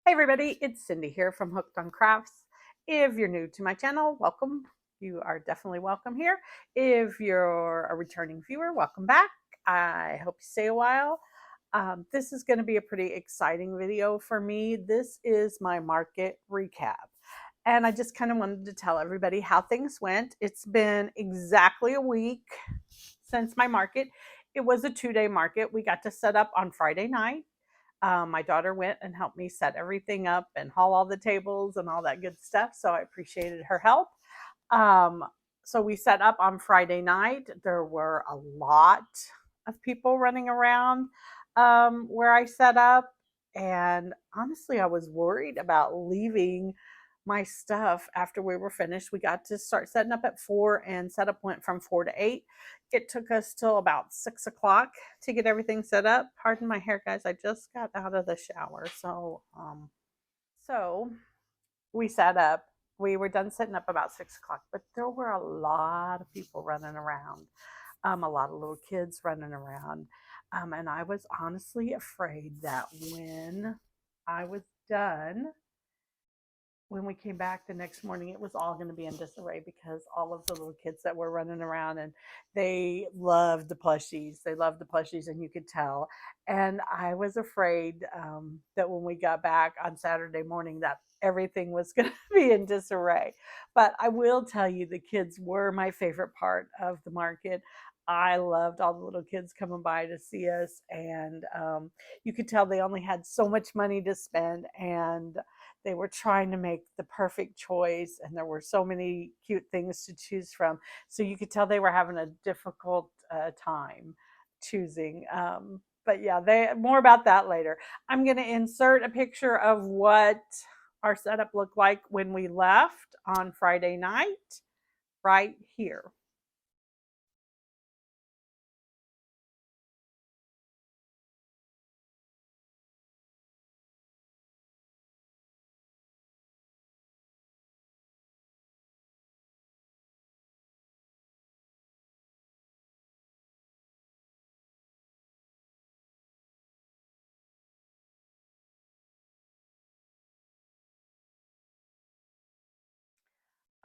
Hey everybody, it's Cindy here from Hooked on Crafts. If you're new to my channel, welcome. You are definitely welcome here. If you're a returning viewer, welcome back. I hope you stay a while. This is going to be a pretty exciting video for me. This is my market recap. And I just kind of wanted to tell everybody how things went. It's been exactly a week since my market. It was a 2-day market. We got to set up on Friday night. My daughter went and helped me set everything up and haul all the tables and all that good stuff. So I appreciated her help. Um, so we set up on Friday night. There were a lot of people running around where I set up. And honestly, I was worried about leaving my stuff after we were finished. We got to start setting up at 4 and setup went from 4 to 8. It took us till about 6 o'clock to get everything set up. Pardon my hair, guys. I just got out of the shower. So we set up. We were done setting up about 6 o'clock, but there were a lot of people running around, a lot of little kids running around. And I was honestly afraid that when I was done, when we came back the next morning, it was all going to be in disarray because all of the little kids that were running around and they loved the plushies. They loved the plushies, and you could tell. And I was afraid that when we got back on Saturday morning, that everything was going to be in disarray. But I will tell you, the kids were my favorite part of the market. I loved all the little kids coming by to see us, and you could tell they only had so much money to spend, and they were trying to make the perfect choice, and there were so many cute things to choose from. So you could tell they were having a difficult time choosing. But yeah, more about that later. I'm going to insert a picture of what our setup looked like when we left on Friday night right here.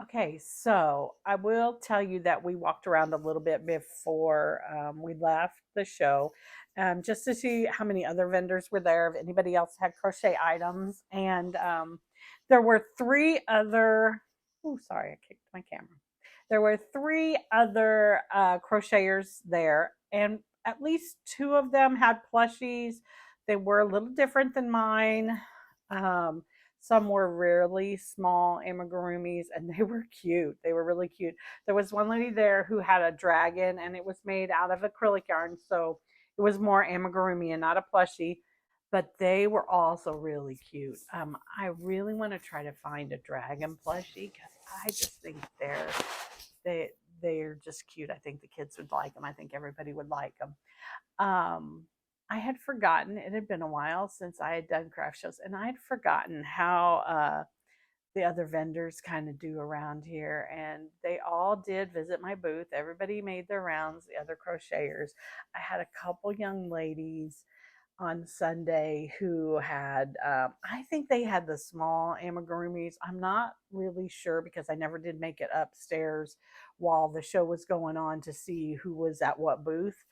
Okay, so I will tell you that we walked around a little bit before we left the show, just to see how many other vendors were there, if anybody else had crochet items. And there were three other, oh, sorry, I kicked my camera. There were three other crocheters there, and at least two of them had plushies. They were a little different than mine. Um, some were really small amigurumis, and they were cute. They were really cute. There was one lady there who had a dragon, and it was made out of acrylic yarn, so it was more amigurumi and not a plushie. But they were also really cute. I really want to try to find a dragon plushie because I just think they they're just cute. I think the kids would like them. I think everybody would like them. I had forgotten, it had been a while since I had done craft shows, and I had forgotten how the other vendors kind of do around here. And they all did visit my booth. Everybody made their rounds, the other crocheters. I had a couple young ladies on Sunday who had, I think they had the small amigurumis. I'm not really sure because I never did make it upstairs while the show was going on to see who was at what booth.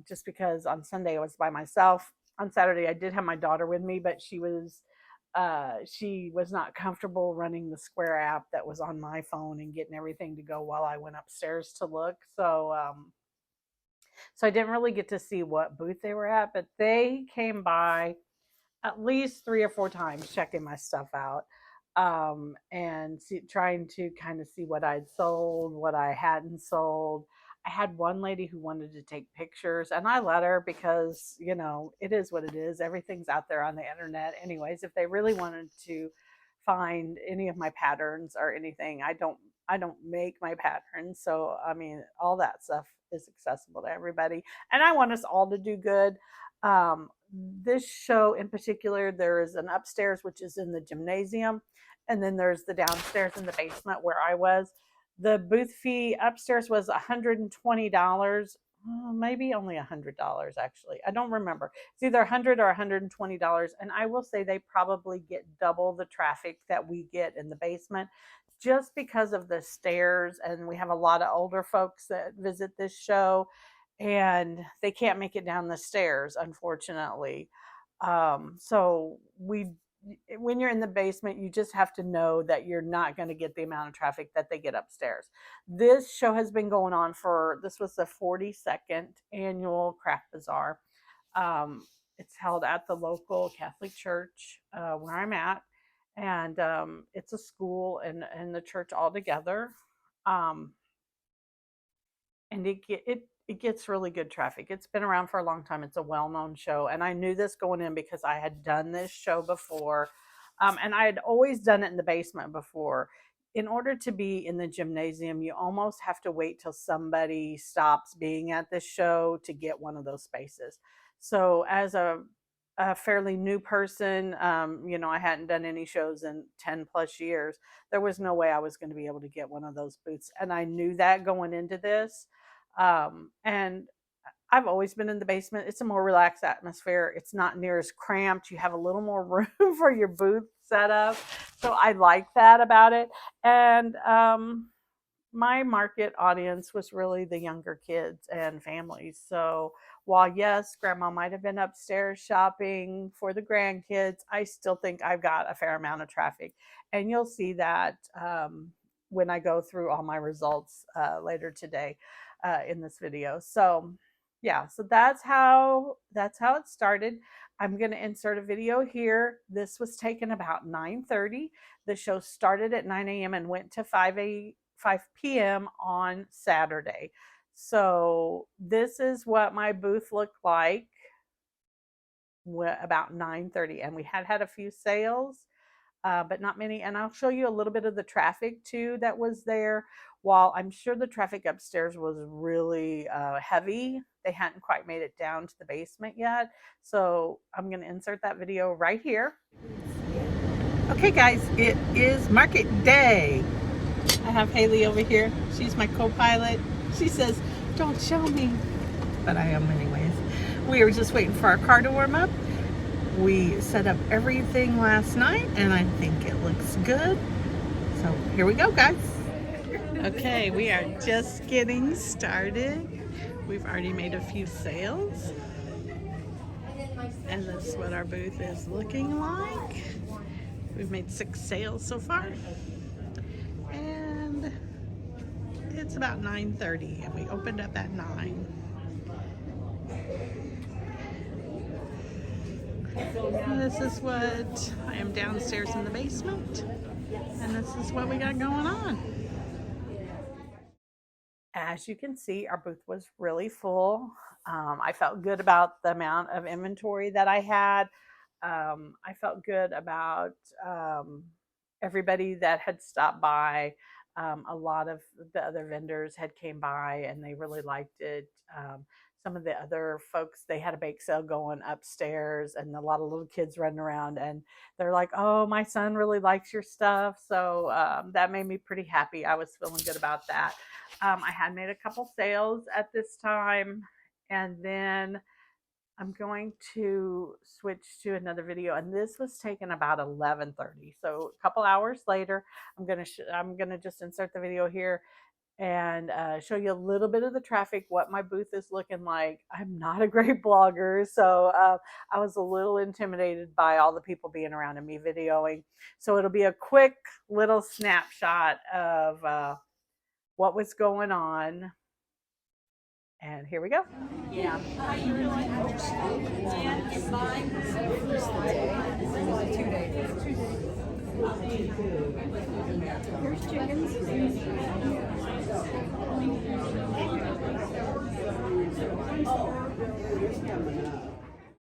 Just because on Sunday I was by myself. On Saturday I did have my daughter with me, but she was not comfortable running the Square app that was on my phone and getting everything to go while I went upstairs to look. So I didn't really get to see what booth they were at, but they came by at least 3 or 4 times checking my stuff out, and trying to kind of see what I'd sold, what I hadn't sold. I had one lady who wanted to take pictures, and I let her because, it is what it is. Everything's out there on the internet. Anyways, if they really wanted to find any of my patterns or anything, I don't make my patterns. So, I mean, all that stuff is accessible to everybody. And I want us all to do good. Um, this show in particular, there is an upstairs, which is in the gymnasium, and then there's the downstairs in the basement where I was. The booth fee upstairs was $120 maybe only $100 actually. I don't remember. It's either $100 or $120. And I will say they probably get double the traffic that we get in the basement just because of the stairs. And we have a lot of older folks that visit this show and they can't make it down the stairs, unfortunately. So when you're in the basement, you just have to know that you're not going to get the amount of traffic that they get upstairs. This show has been going on this was the 42nd annual craft bazaar. It's held at the local Catholic church where I'm at, and it's a school and the church all together. Um, and it gets really good traffic. It's been around for a long time. It's a well-known show, and I knew this going in because I had done this show before, and I had always done it in the basement before. In order to be in the gymnasium, you almost have to wait till somebody stops being at this show to get one of those spaces. So as a fairly new person, I hadn't done any shows in 10 plus years. There was no way I was going to be able to get one of those booths. And I knew that going into this. And I've always been in the basement. It's a more relaxed atmosphere. It's not near as cramped. You have a little more room for your booth set up. So I like that about it. And my market audience was really the younger kids and families. So while yes, grandma might have been upstairs shopping for the grandkids, I still think I've got a fair amount of traffic. And you'll see that when I go through all my results later today in this video. So yeah, so that's how it started. I'm going to insert a video here. This was taken about 9:30. The show started at 9 a.m. and went to 5 p.m. on Saturday. So this is what my booth looked like about 9:30, and we had a few sales, but not many. And I'll show you a little bit of the traffic too that was there. While I'm sure the traffic upstairs was really heavy, they hadn't quite made it down to the basement yet. So I'm going to insert that video right here. Okay guys, it is market day. I have Haley over here. She's my co-pilot. She says, don't show me, but I am anyways. We were just waiting for our car to warm up. We set up everything last night and I think it looks good. So here we go, guys. Okay, we are just getting started. We've already made a few sales. And this is what our booth is looking like. We've made 6 sales so far. And it's about 9:30 and we opened up at 9. And this is what I am downstairs in the basement. And this is what we got going on. As you can see, our booth was really full. I felt good about the amount of inventory that I had. I felt good about everybody that had stopped by. A lot of the other vendors had came by and they really liked it. Some of the other folks, they had a bake sale going upstairs and a lot of little kids running around and they're like, oh, my son really likes your stuff. So that made me pretty happy. I was feeling good about that. I had made a couple sales at this time, and then I'm going to switch to another video, and this was taken about 11:30. So a couple hours later, I'm gonna just insert the video here and show you a little bit of the traffic, what my booth is looking like. I'm not a great blogger, so I was a little intimidated by all the people being around and me videoing. So it'll be a quick little snapshot of what was going on. And here we go. Yeah. How you doing? Here's chickens.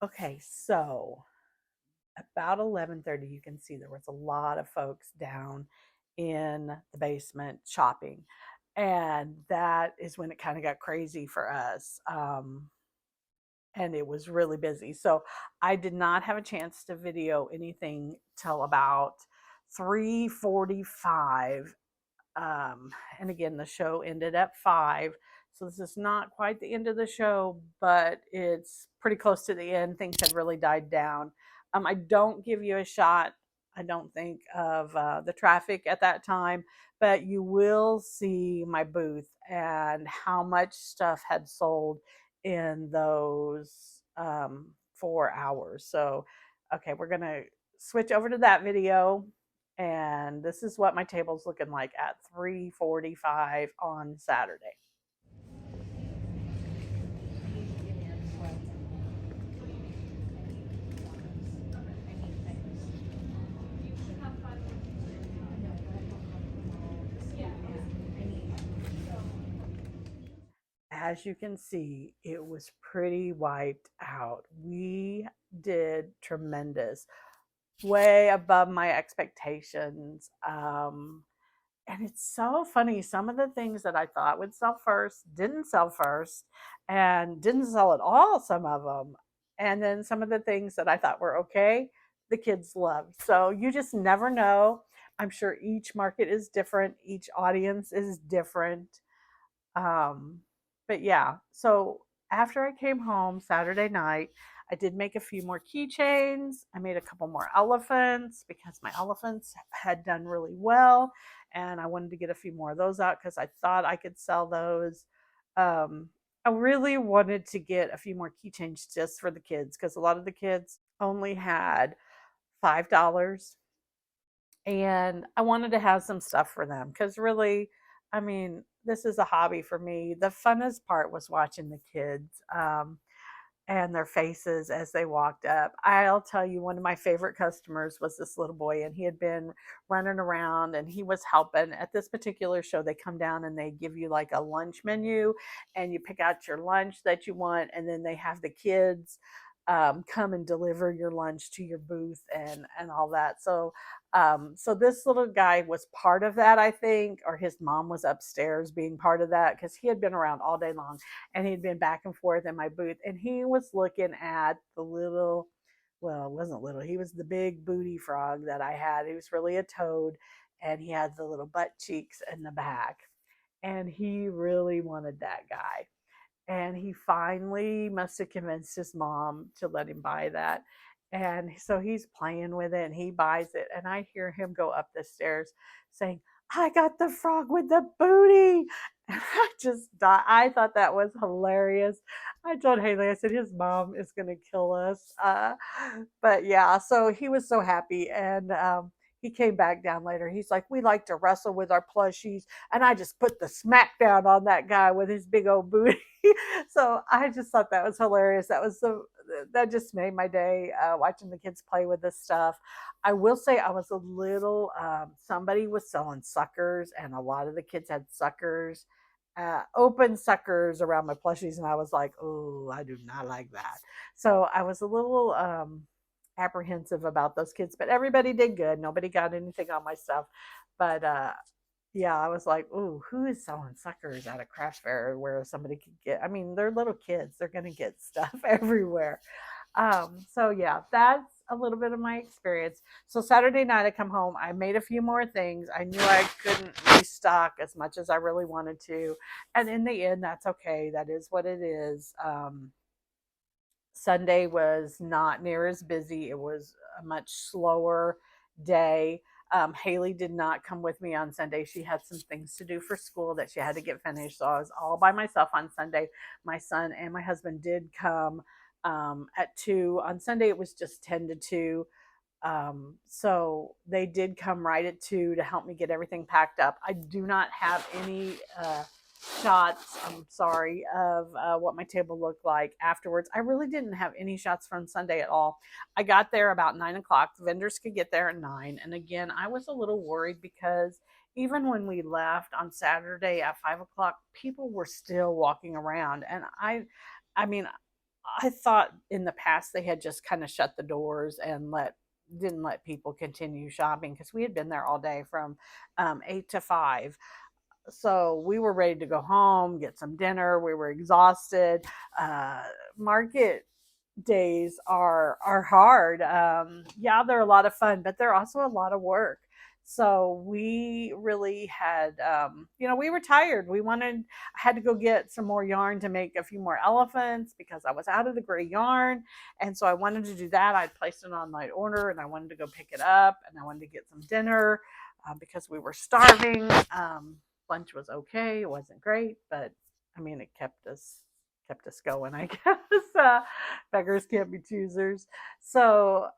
Okay, so about 11:30, you can see there was a lot of folks down in the basement shopping. And that is when it kind of got crazy for us. And it was really busy. So I did not have a chance to video anything till about 3:45. And again, the show ended at 5. So this is not quite the end of the show, but it's pretty close to the end. Things had really died down. I don't give you a shot, I don't think, of the traffic at that time, but you will see my booth and how much stuff had sold in those 4 hours. So, okay, we're going to switch over to that video. And this is what my table's looking like at 3:45 on Saturday. As you can see, it was pretty wiped out. We did tremendous, way above my expectations. And it's so funny. Some of the things that I thought would sell first didn't sell first and didn't sell at all, some of them. And then some of the things that I thought were okay, the kids loved. So you just never know. I'm sure each market is different, each audience is different. Um, but yeah, so after I came home Saturday night, I did make a few more keychains. I made a couple more elephants because my elephants had done really well. And I wanted to get a few more of those out because I thought I could sell those. I really wanted to get a few more keychains just for the kids because a lot of the kids only had $5, and I wanted to have some stuff for them because really, I mean, this is a hobby for me. The funnest part was watching the kids and their faces as they walked up. I'll tell you, one of my favorite customers was this little boy, and he had been running around and he was helping. At this particular show, they come down and they give you like a lunch menu, and you pick out your lunch that you want, and then they have the kids come and deliver your lunch to your booth and all that. So this little guy was part of that, I think, or his mom was upstairs being part of that because he had been around all day long and he'd been back and forth in my booth, and he was looking at the little, well, it wasn't little, he was the big booty frog that I had. He was really a toad, and he had the little butt cheeks in the back, and he really wanted that guy, and he finally must have convinced his mom to let him buy that. And so he's playing with it and he buys it, and I hear him go up the stairs saying, "I got the frog with the booty." And I just died. I thought that was hilarious. I told Haley, I said, his mom is going to kill us. But yeah, so he was so happy. And he came back down later. He's like, "We like to wrestle with our plushies." And I just put the smack down on that guy with his big old booty. So I just thought that was hilarious. That just made my day, watching the kids play with this stuff. I will say I was a little, somebody was selling suckers, and a lot of the kids had suckers, open suckers around my plushies. And I was like, "Oh, I do not like that." So I was a little apprehensive about those kids, but everybody did good. Nobody got anything on my stuff. But yeah, I was like, "Ooh, who is selling suckers at a craft fair where somebody could get?" I mean, they're little kids; they're going to get stuff everywhere. So yeah, that's a little bit of my experience. So Saturday night, I come home. I made a few more things. I knew I couldn't restock as much as I really wanted to, and in the end, that's okay. That is what it is. Sunday was not near as busy. It was a much slower day. Haley did not come with me on Sunday. She had some things to do for school that she had to get finished. So I was all by myself on Sunday. My son and my husband did come at 2. On Sunday, it was just 10 to 2. So they did come right at 2 to help me get everything packed up. I do not have any shots, I'm sorry, of what my table looked like afterwards. I really didn't have any shots from Sunday at all. I got there about 9 o'clock. The vendors could get there at 9. And again, I was a little worried because even when we left on Saturday at 5 o'clock, people were still walking around. And I mean, I thought in the past they had just kind of shut the doors and didn't let people continue shopping because we had been there all day from 8 to 5. So we were ready to go home, get some dinner. We were exhausted. Market days are hard. Yeah, they're a lot of fun, but they're also a lot of work. So we really had, we were tired. I had to go get some more yarn to make a few more elephants because I was out of the gray yarn. And so I wanted to do that. I'd placed an online order and I wanted to go pick it up and I wanted to get some dinner because we were starving. Lunch was okay. It wasn't great, but I mean, it kept us going, I guess. Beggars can't be choosers. So,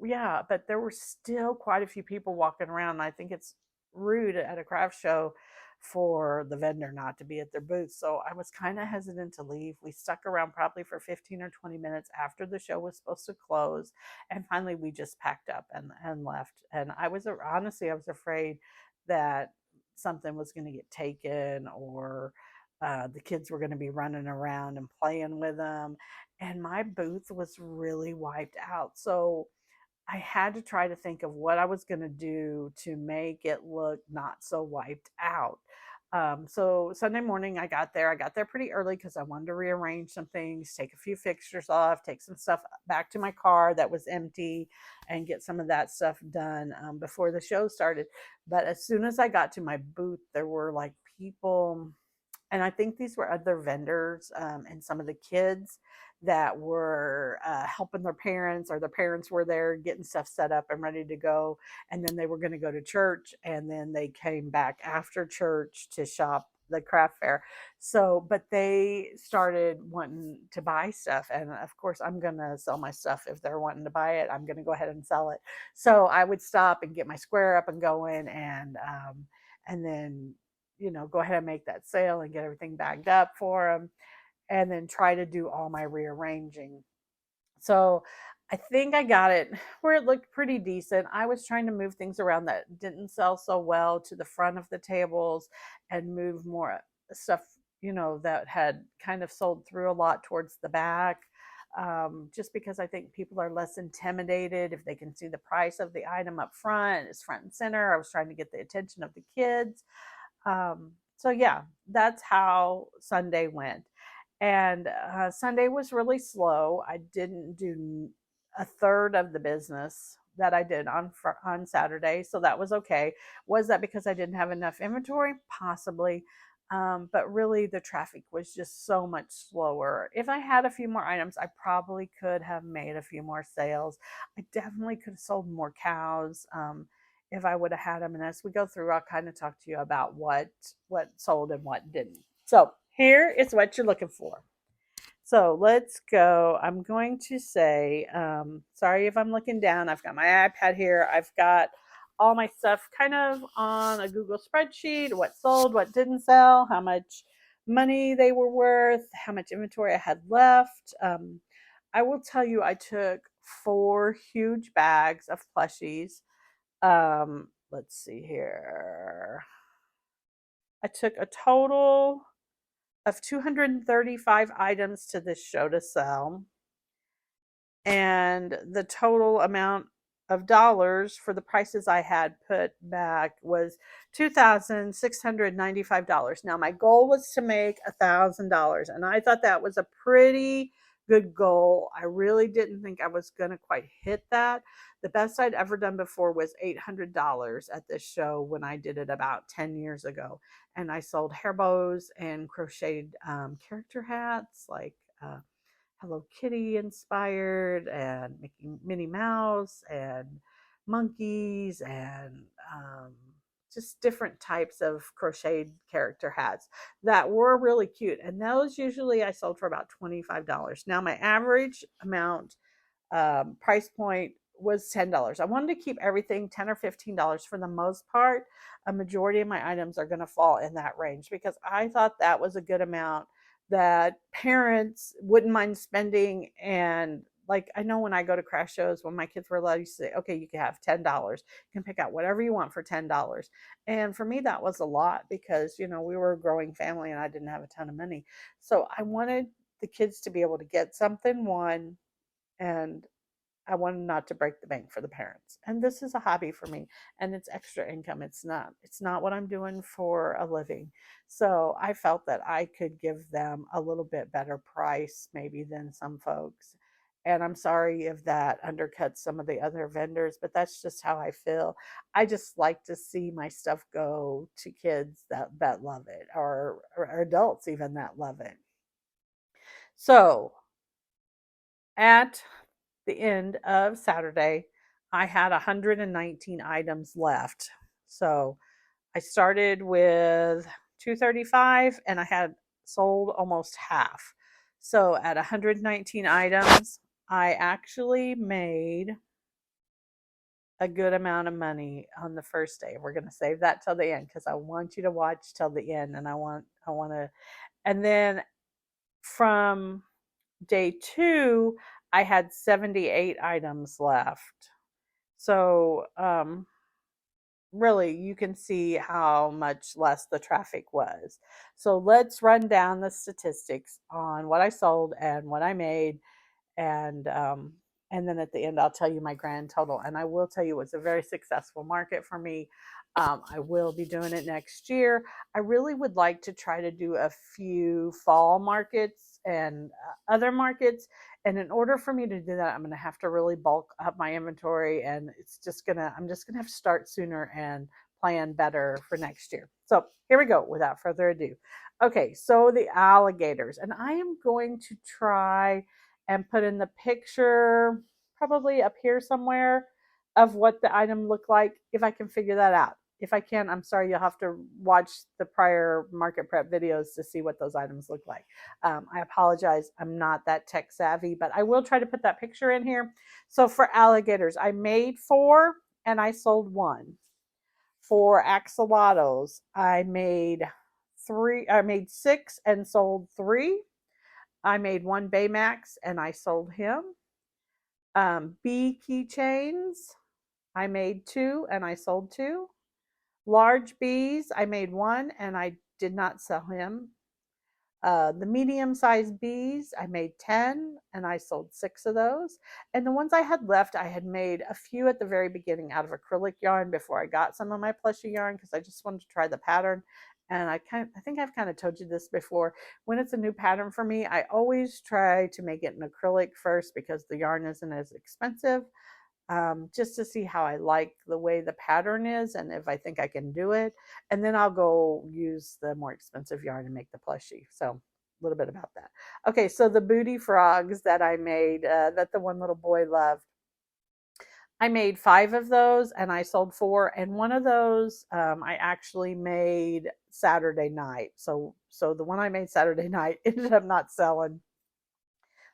yeah, but there were still quite a few people walking around. And I think it's rude at a craft show for the vendor not to be at their booth. So I was kind of hesitant to leave. We stuck around probably for 15 or 20 minutes after the show was supposed to close. And finally we just packed up and left. And honestly, I was afraid that something was going to get taken or the kids were going to be running around and playing with them, and my booth was really wiped out. So I had to try to think of what I was going to do to make it look not so wiped out. So Sunday morning, I got there. I got there pretty early because I wanted to rearrange some things, take a few fixtures off, take some stuff back to my car that was empty, and get some of that stuff done before the show started. But as soon as I got to my booth, there were like people, and I think these were other vendors and some of the kids that were helping their parents, or their parents were there getting stuff set up and ready to go. And then they were going to go to church, and then they came back after church to shop the craft fair. So, but they started wanting to buy stuff. And of course, I'm going to sell my stuff. If they're wanting to buy it, I'm going to go ahead and sell it. So I would stop and get my square up and going, and then go ahead and make that sale and get everything bagged up for them, and then try to do all my rearranging. So I think I got it where it looked pretty decent. I was trying to move things around that didn't sell so well to the front of the tables and move more stuff, that had kind of sold through a lot towards the back. Just because I think people are less intimidated if they can see the price of the item up front, it's front and center. I was trying to get the attention of the kids. So yeah, that's how Sunday went. And Sunday was really slow. I didn't do a third of the business that I did on Saturday, so that was okay. Was that because I didn't have enough inventory? Possibly. But really, the traffic was just so much slower. If I had a few more items, I probably could have made a few more sales. I definitely could have sold more cows. If I would have had them. And as we go through, I'll kind of talk to you about what sold and what didn't. So here is what you're looking for. So let's go. I'm going to say, sorry if I'm looking down. I've got my iPad here. I've got all my stuff kind of on a Google spreadsheet, what sold, what didn't sell, how much money they were worth, how much inventory I had left. I will tell you, I took 4 huge bags of plushies. Let's see here. I took a total of 235 items to this show to sell. And the total amount of dollars for the prices I had put back was $2,695. Now, my goal was to make $1,000, and I thought that was a pretty good goal. I really didn't think I was going to quite hit that. The best I'd ever done before was $800 at this show when I did it about 10 years ago. And I sold hair bows and crocheted character hats like Hello Kitty inspired, and Minnie Mouse and monkeys, and just different types of crocheted character hats that were really cute. And those usually I sold for about $25. Now, my average amount price point was $10. I wanted to keep everything $10 or $15 for the most part. A majority of my items are going to fall in that range because I thought that was a good amount that parents wouldn't mind spending. And like, I know when I go to craft shows, when my kids were little, I used to say, okay, you can have $10. You can pick out whatever you want for $10. And for me, that was a lot because, we were a growing family and I didn't have a ton of money. So I wanted the kids to be able to get something, one, and I wanted not to break the bank for the parents. And this is a hobby for me, and it's extra income. It's not what I'm doing for a living. So I felt that I could give them a little bit better price maybe than some folks. And I'm sorry if that undercuts some of the other vendors, but that's just how I feel. I just like to see my stuff go to kids that love it, or adults even that love it. So at the end of Saturday, I had 119 items left. So I started with 235 and I had sold almost half. So at 119 items, I actually made a good amount of money on the first day. We're going to save that till the end because I want you to watch till the end, and I want to, and then from day 2, I had 78 items left. So, really, you can see how much less the traffic was. So let's run down the statistics on what I sold and what I made, and and then at the end I'll tell you my grand total. And I will tell you it's a very successful market for me. I will be doing it next year. I really would like to try to do a few fall markets and other markets. And in order for me to do that, I'm going to have to really bulk up my inventory, and I'm just gonna have to start sooner and plan better for next year. So here we go. Without further ado, okay, so the alligators, and I am going to try and put in the picture probably up here somewhere of what the item looked like, if I can figure that out. If I can, I'm sorry, you'll have to watch the prior market prep videos to see what those items look like. I apologize, I'm not that tech savvy, but I will try to put that picture in here. So for alligators, I made 4 and I sold 1. For axolotls, I made 6 and sold 3. I made 1 Baymax and I sold him. Bee keychains, I made 2 and I sold 2. Large bees, I made 1 and I did not sell him. The medium sized bees, I made 10 and I sold 6 of those. And the ones I had left, I had made a few at the very beginning out of acrylic yarn before I got some of my plushie yarn because I just wanted to try the pattern. And I think I've kind of told you this before. When it's a new pattern for me, I always try to make it in acrylic first because the yarn isn't as expensive, just to see how I like the way the pattern is and if I think I can do it. And then I'll go use the more expensive yarn and make the plushie. So a little bit about that. Okay, so the booty frogs that I made, that the one little boy loved, I made 5 of those and I sold 4. And one of those I actually made Saturday night. So the one I made Saturday night ended up not selling,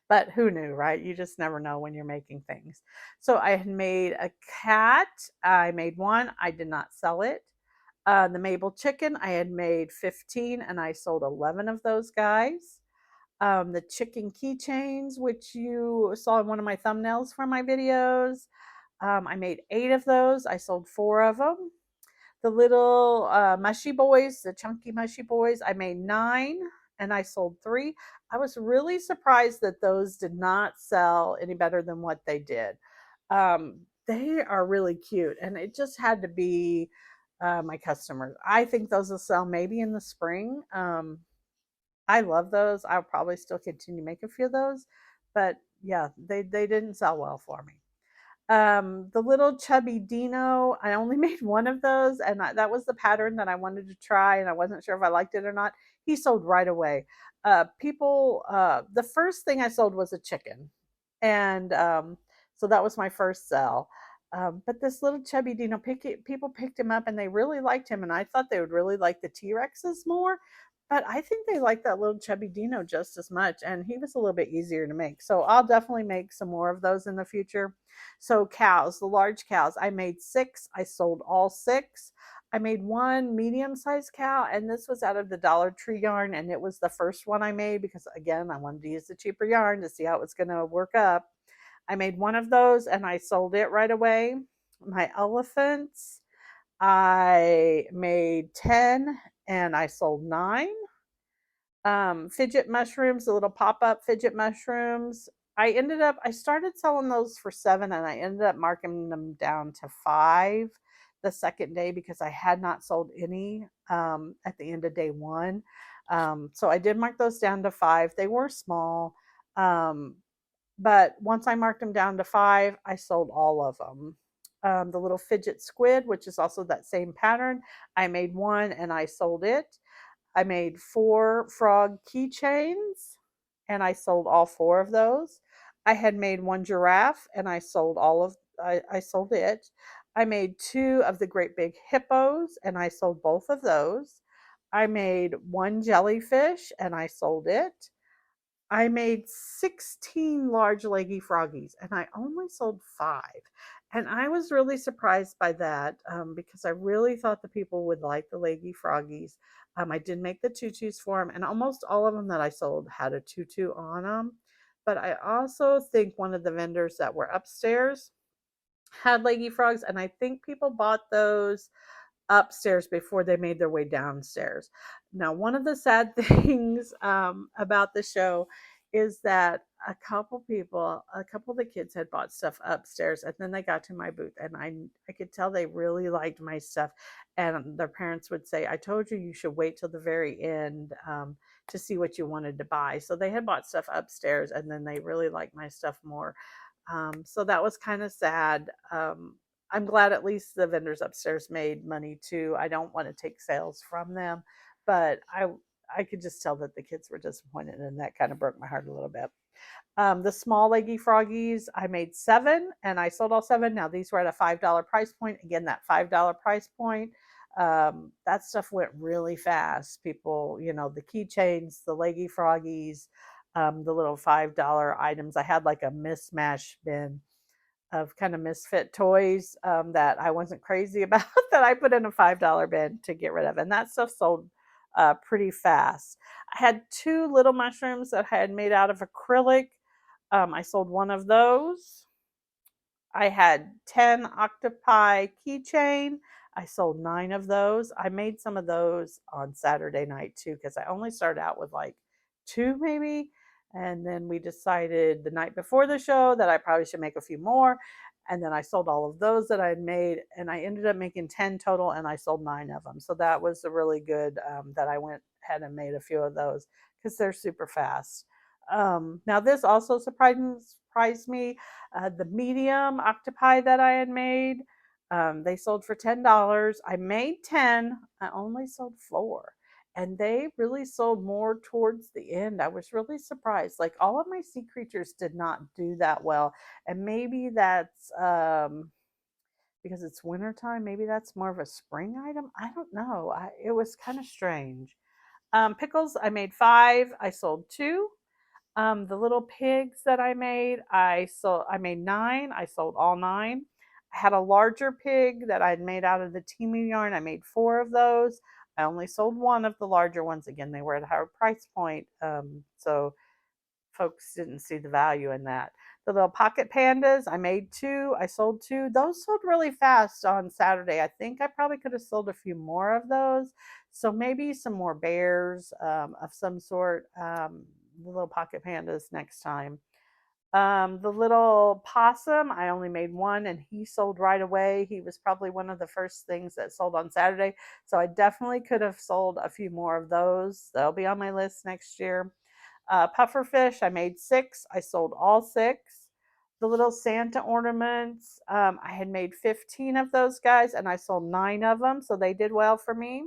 but who knew, right? You just never know when you're making things. So I had made a cat. I made 1. I did not sell it. The Mabel chicken, I had made 15 and I sold 11 of those guys. The chicken keychains, which you saw in one of my thumbnails for my videos, I made 8 of those. I sold 4 of them. The little mushy boys, the chunky mushy boys, I made 9 and I sold 3. I was really surprised that those did not sell any better than what they did. They are really cute, and it just had to be my customers. I think those will sell maybe in the spring. I love those. I'll probably still continue to make a few of those, but yeah, they didn't sell well for me. The little chubby Dino, I only made 1 of those, and that was the pattern that I wanted to try, and I wasn't sure if I liked it or not. He sold right away. The first thing I sold was a chicken, and so that was my first sell. But this little chubby Dino, people picked him up and they really liked him, and I thought they would really like the T Rexes more. But I think they like that little chubby Dino just as much, and he was a little bit easier to make. So I'll definitely make some more of those in the future. So cows, the large cows, I made 6. I sold all 6. I made 1 medium-sized cow, and this was out of the Dollar Tree yarn, and it was the first one I made because, again, I wanted to use the cheaper yarn to see how it was going to work up. I made 1 of those, and I sold it right away. My elephants, I made 10, and I sold 9. Fidget mushrooms, the little pop-up fidget mushrooms, I started selling those for 7 and I ended up marking them down to 5 the second day because I had not sold any at the end of day 1. So I did mark those down to 5. They were small. Um, But once I marked them down to 5, I sold all of them. The little fidget squid, which is also that same pattern, I made one and I sold it. I made 4 frog keychains and I sold all 4 of those. I had made 1 giraffe and I sold it. I made 2 of the great big hippos and I sold both of those. I made 1 jellyfish and I sold it. I made 16 large leggy froggies and I only sold 5. And I was really surprised by that because I really thought the people would like the leggy froggies. I did make the tutus for them, and almost all of them that I sold had a tutu on them. But I also think one of the vendors that were upstairs had leggy frogs, and I think people bought those upstairs before they made their way downstairs. Now, one of the sad things about the show is that a couple of the kids had bought stuff upstairs, and then they got to my booth, and I could tell they really liked my stuff, and their parents would say, "I told you you should wait till the very end." To see what you wanted to buy. So they had bought stuff upstairs and then they really liked my stuff more. So that was kind of sad. I'm glad at least the vendors upstairs made money too. I don't want to take sales from them, but I could just tell that the kids were disappointed, and that kind of broke my heart a little bit. The small leggy froggies, I made 7 and I sold all 7. Now these were at a $5 price point. Again, that $5 price point, that stuff went really fast. People, the keychains, the leggy froggies, the little $5 items. I had like a mismatch bin of kind of misfit toys that I wasn't crazy about that I put in a $5 bin to get rid of. And that stuff sold pretty fast. I had 2 little mushrooms that I had made out of acrylic. I sold one of those. I had 10 octopi keychain. I sold 9 of those. I made some of those on Saturday night too because I only started out with like 2 maybe. And then we decided the night before the show that I probably should make a few more. And then I sold all of those that I had made. And I ended up making 10 total and I sold 9 of them. So that was a really good that I went ahead and made a few of those because they're super fast. Now, this also surprised me. The medium octopi that I had made, they sold for $10. I made 10, I only sold 4. And they really sold more towards the end. I was really surprised. Like all of my sea creatures did not do that well. And maybe that's because it's wintertime. Maybe that's more of a spring item. I don't know. It was kind of strange. Pickles, I made 5. I sold 2. The little pigs that I made 9. I sold all 9. I had a larger pig that I'd made out of the Timu yarn. I made 4 of those. I only sold 1 of the larger ones. Again, they were at a higher price point, so folks didn't see the value in that. The little pocket pandas, I made 2. I sold 2. Those sold really fast on Saturday. I think I probably could have sold a few more of those. So maybe some more bears of some sort, the little pocket pandas next time. The little possum, I only made 1 and he sold right away. He was probably one of the first things that sold on Saturday. So I definitely could have sold a few more of those. They'll be on my list next year. Pufferfish, I made 6. I sold all 6. The little Santa ornaments, I had made 15 of those guys and I sold 9 of them. So they did well for me.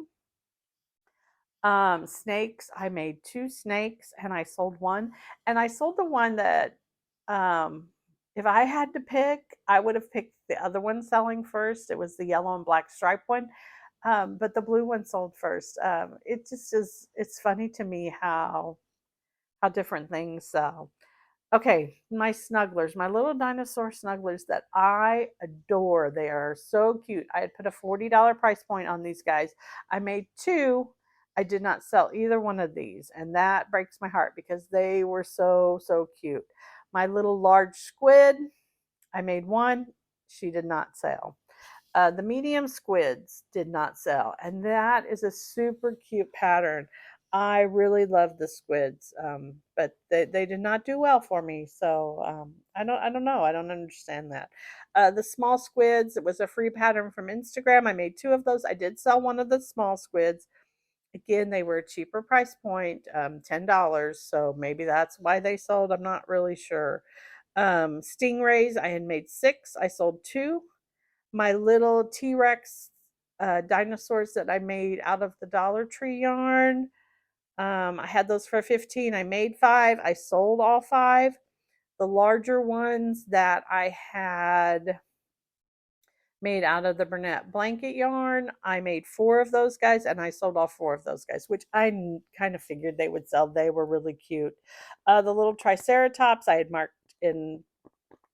Snakes, I made 2 snakes and I sold 1. And I sold the one that, um, if I had to pick, I would have picked the other one selling first. It was the yellow and black stripe one. But the blue one sold first. It just is, it's funny to me how different things sell. Okay, my snugglers, my little dinosaur snugglers that I adore. They are so cute. I had put a $40 price point on these guys. I made 2. I did not sell either one of these, and that breaks my heart because they were so cute. My little large squid, I made 1. She did not sell. The medium squids did not sell, and that is a super cute pattern. I really love the squids, but they did not do well for me. So I don't know. I don't understand that. The small squids, it was a free pattern from Instagram. I made 2 of those. I did sell one of the small squids. Again, they were a cheaper price point, $10. So maybe that's why they sold. I'm not really sure. Stingrays, I had made 6. I sold 2. My little T-Rex dinosaurs that I made out of the Dollar Tree yarn. I had those for 15. I made 5. I sold all 5. The larger ones that I had made out of the Burnett blanket yarn, I made 4 of those guys and I sold all 4 of those guys, which I kind of figured they would sell. They were really cute. The little Triceratops I had marked in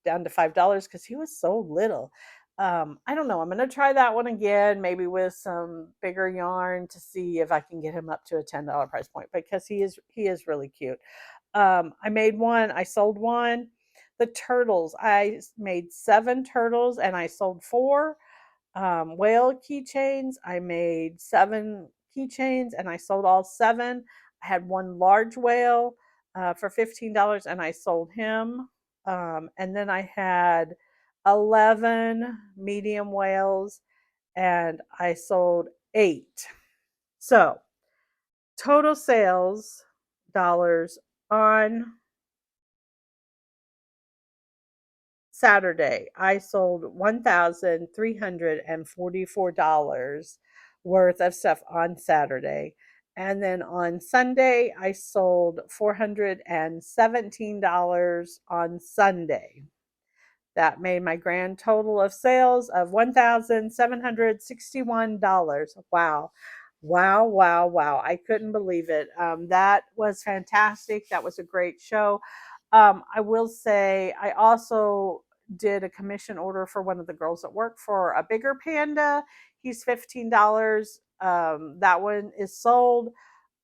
down to $5 because he was so little. I don't know. I'm going to try that one again, maybe with some bigger yarn to see if I can get him up to a $10 price point because he is really cute. I made one. I sold one. The turtles. I made 7 turtles and I sold 4. Whale keychains. I made 7 keychains and I sold all 7. I had one large whale for $15 and I sold him. And then I had 11 medium whales and I sold 8. So total sales dollars on Saturday, I sold $1,344 worth of stuff on Saturday. And then on Sunday, I sold $417 on Sunday. That made my grand total of sales of $1,761. Wow. Wow, wow, wow. I couldn't believe it. That was fantastic. That was a great show. I will say, I also did a commission order for one of the girls at work for a bigger panda. He's $15. That one is sold.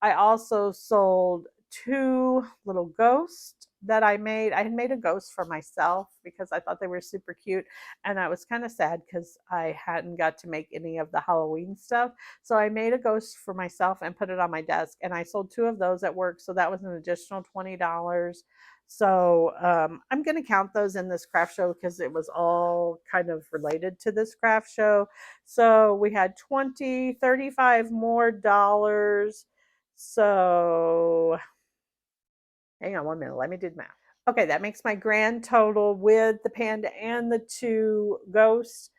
I also sold 2 little ghosts that I made. I had made a ghost for myself because I thought they were super cute. And I was kind of sad because I hadn't got to make any of the Halloween stuff. So I made a ghost for myself and put it on my desk. And I sold 2 of those at work. So that was an additional $20. So I'm going to count those in this craft show because it was all kind of related to this craft show. So we had 20, 35 more dollars. So hang on one minute. Let me do the math. Okay, that makes my grand total with the panda and the 2 ghosts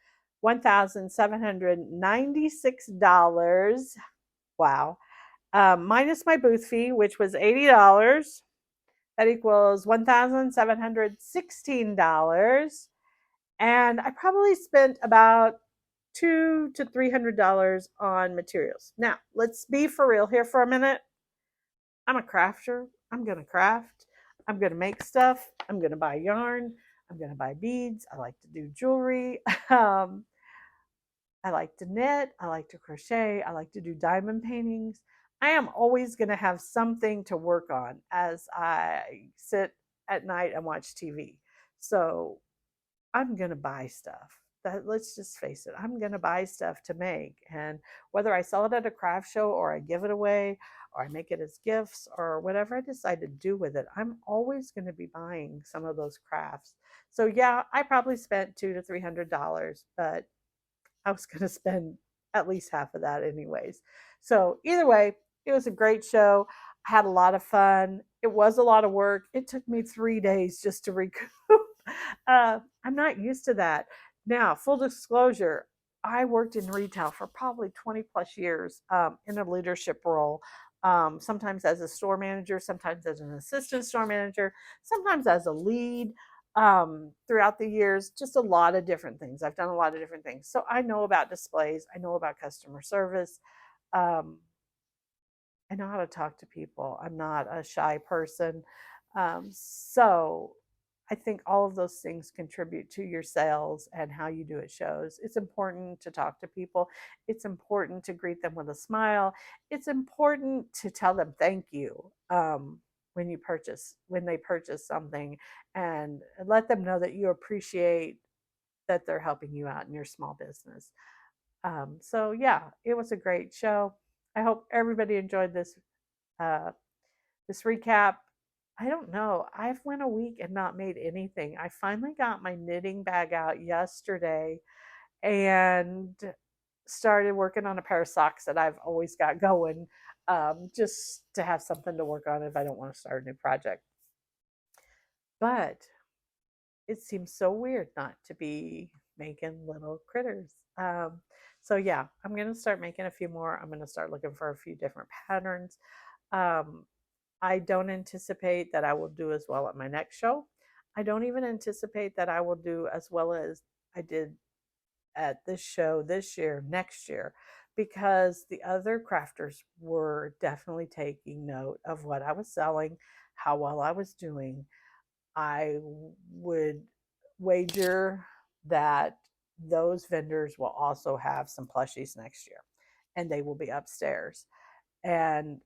$1,796. Wow. Minus my booth fee, which was $80. That equals $1,716. And I probably spent about $200 to $300 on materials. Now, let's be for real here for a minute. I'm a crafter. I'm going to craft. I'm going to make stuff. I'm going to buy yarn. I'm going to buy beads. I like to do jewelry. Um, I like to knit. I like to crochet. I like to do diamond paintings. I am always going to have something to work on as I sit at night and watch TV. So I'm going to buy stuff. Let's just face it, I'm going to buy stuff to make. And whether I sell it at a craft show or I give it away or I make it as gifts or whatever I decide to do with it, I'm always going to be buying some of those crafts. So yeah, I probably spent $200 to $300, but I was going to spend at least half of that anyways. So either way, it was a great show. I had a lot of fun. It was a lot of work. It took me 3 days just to recoup. I'm not used to that. Now, full disclosure, I worked in retail for probably 20 plus years in a leadership role. Sometimes as a store manager, sometimes as an assistant store manager, sometimes as a lead throughout the years, just a lot of different things. I've done a lot of different things. So I know about displays, I know about customer service. Um, I know how to talk to people. I'm not a shy person. So I think all of those things contribute to your sales and how you do at shows. It's important to talk to people. It's important to greet them with a smile. It's important to tell them thank you when they purchase something, and let them know that you appreciate that they're helping you out in your small business. So yeah, it was a great show. I hope everybody enjoyed uh, this recap. I don't know. I've went a week and not made anything. I finally got my knitting bag out yesterday and started working on a pair of socks that I've always got going, just to have something to work on if I don't want to start a new project. But it seems so weird not to be making little critters. So yeah, I'm gonna start making a few more. I'm gonna start looking for a few different patterns. Um, I don't anticipate that I will do as well at my next show. I don't even anticipate that I will do as well as I did at this show this year, next year, because the other crafters were definitely taking note of what I was selling, how well I was doing. I would wager that those vendors will also have some plushies next year, and they will be upstairs, and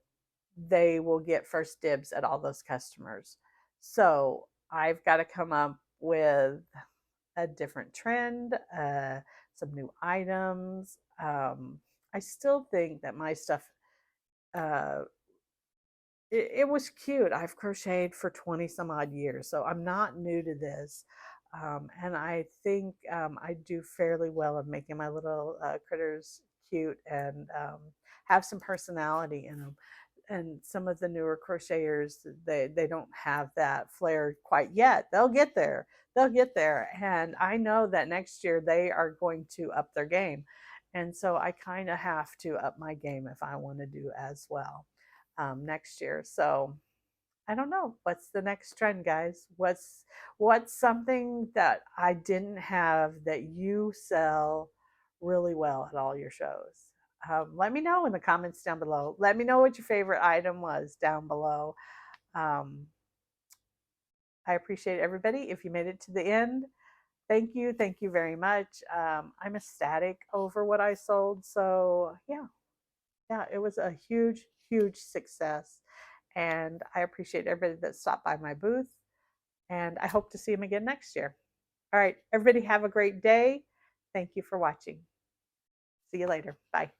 they will get first dibs at all those customers. So I've got to come up with a different trend, some new items. I still think that my stuff, uh, it was cute. I've crocheted for 20 some odd years, so I'm not new to this. And I think I do fairly well of making my little critters cute and have some personality in them. And some of the newer crocheters, they don't have that flair quite yet. They'll get there. They'll get there. And I know that next year they are going to up their game. And so I kind of have to up my game if I want to do as well next year. So I don't know what's the next trend, guys. What's something that I didn't have that you sell really well at all your shows? Let me know in the comments down below. Let me know what your favorite item was down below. Um, I appreciate everybody. If you made it to the end, thank you very much. I'm ecstatic over what I sold. So yeah, it was a huge, huge success. And I appreciate everybody that stopped by my booth. And I hope to see them again next year. All right, everybody have a great day. Thank you for watching. See you later. Bye.